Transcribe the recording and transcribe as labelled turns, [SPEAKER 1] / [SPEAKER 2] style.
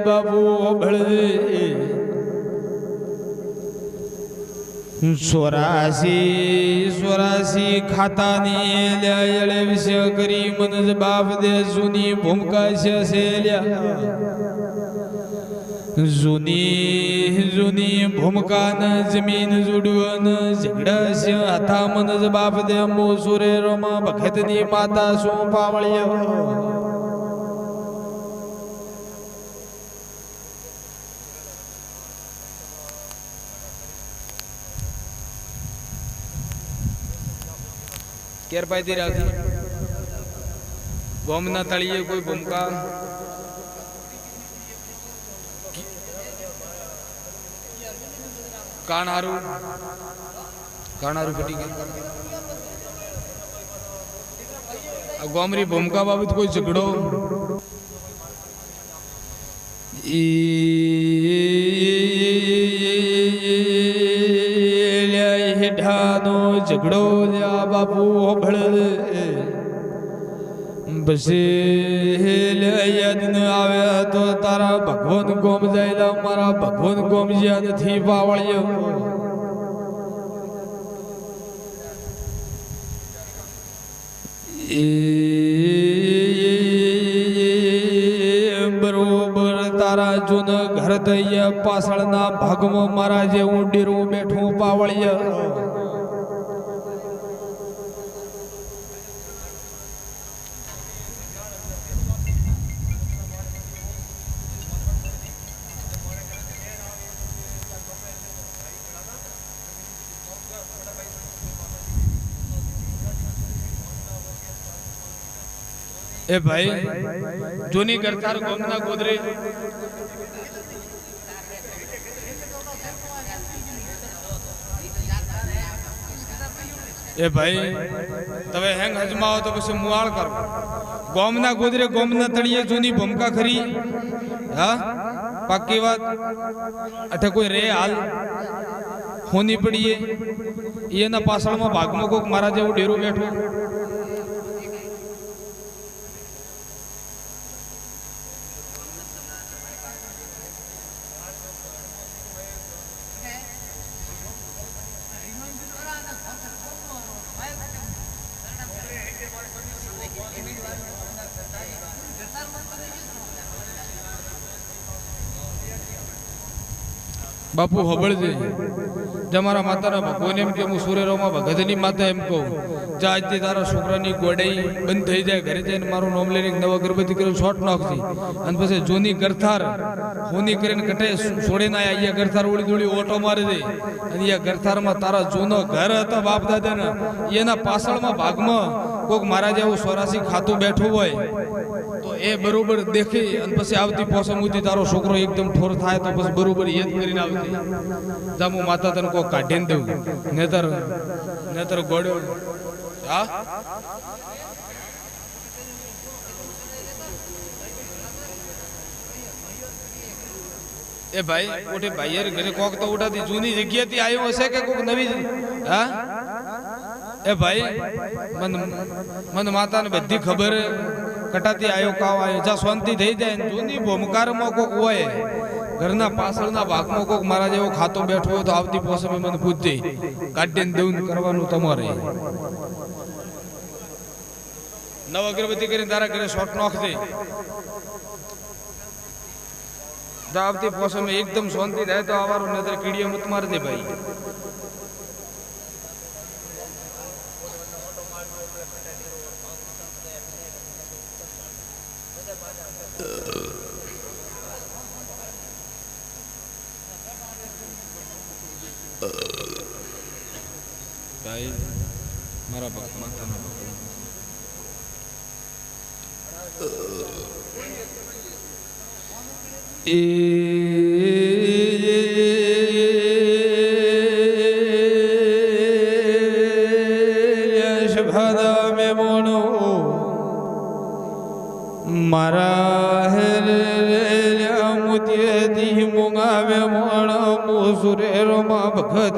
[SPEAKER 1] बाबू भळे 84 खातानी येळे विषय करी मनज बाप दे जुनी भूमिका असेल्या जुनी भूमिकान जमीन जुडवन झगडस हाता मनज बाप दे मोसुरे रोमा भखतनी माता सो पावळ्य केर पायती राखी गोमना तळिए कोई भूमिका कानारू फटी गई गोमरी भूमिका बाबत कोई झगड़ो ढानो झगड़ो लिया बाबू भड़ बसे आवे तो तारा भगवान गोम जायला मारा भगवान गोम ज्या थी पावळ्यो बरोबर तारा जून घर तय पासळना भागम मारा जे उंडीरू बैठू पावळ्य ए भाई जोनी करतार गोमना गोदरे ए भाई तवे हेंग हजमाओ तो बस मुआल कर गोमना गोदरे गोमना तड़िए जोनी भूमिका खरी हाँ पक्की बात अठे कोई रे हाल होनी पड़िए ये ना पासळ में भाग में को मारा जेवू डेरू बैठो बापू हबळजे जमारा माताना भगवान एम के मु सूर्यरो में भगतनी माता एम को जा आज तारा छोकरानी गोडाई बंद થઈ જાય ઘરે જઈને મારું નામ લઈને નવ અગરબત્તી કરીને શોટ નાખતી અને પછી જોની ગરથાર હોની કરીને કટે છોડીને આયા ગરથાર ઉડી દોડી ઓટો મારી દે અને આ ગરથારમાં તારા જૂનો ઘર હતો બાપ દાદાના એના પાછળમાં ભાગમાં કોક મારા જેવું 84 ખાતું બેઠું હોય तो ए बरोबर देखे अन पछी आवती पोसम उती तारो छोकरो एकदम ठोर थाय तो बस बरोबर याद करीने आवती जामु माता तन को काढीन देऊ नेतर गोड्यो हा ए भाई ओटे भाईयर घरे कोक तो उठाती जूनी जग्या थी आयो हसे के कोक नवी हा ए भाई मन माता ने बधी खबर कटाती आयो काव आयो जा शांति થઈ જાય જૂની ભૂમકારમાં કોક હોય ઘરના પાછળના ભાગમાં કોક મારા જેવો ખાતો બેઠો હોય તો આવતી પોસમે મને પૂછજે કાઢીને દેવું કરવાનું તમારે નવ અગરબત્તી કરીને તારા ઘરે શોટ નાખજે જા આવતી પોસમે એકદમ શાંતિ થાય તો આવારો નજર કીડીએ મત મારજે ભાઈ भाई मारा बाप माता ना बाप शभादा में मोनो मारा है मुतिया दी मुंगा में मोनो मुसुरे रोमा भगत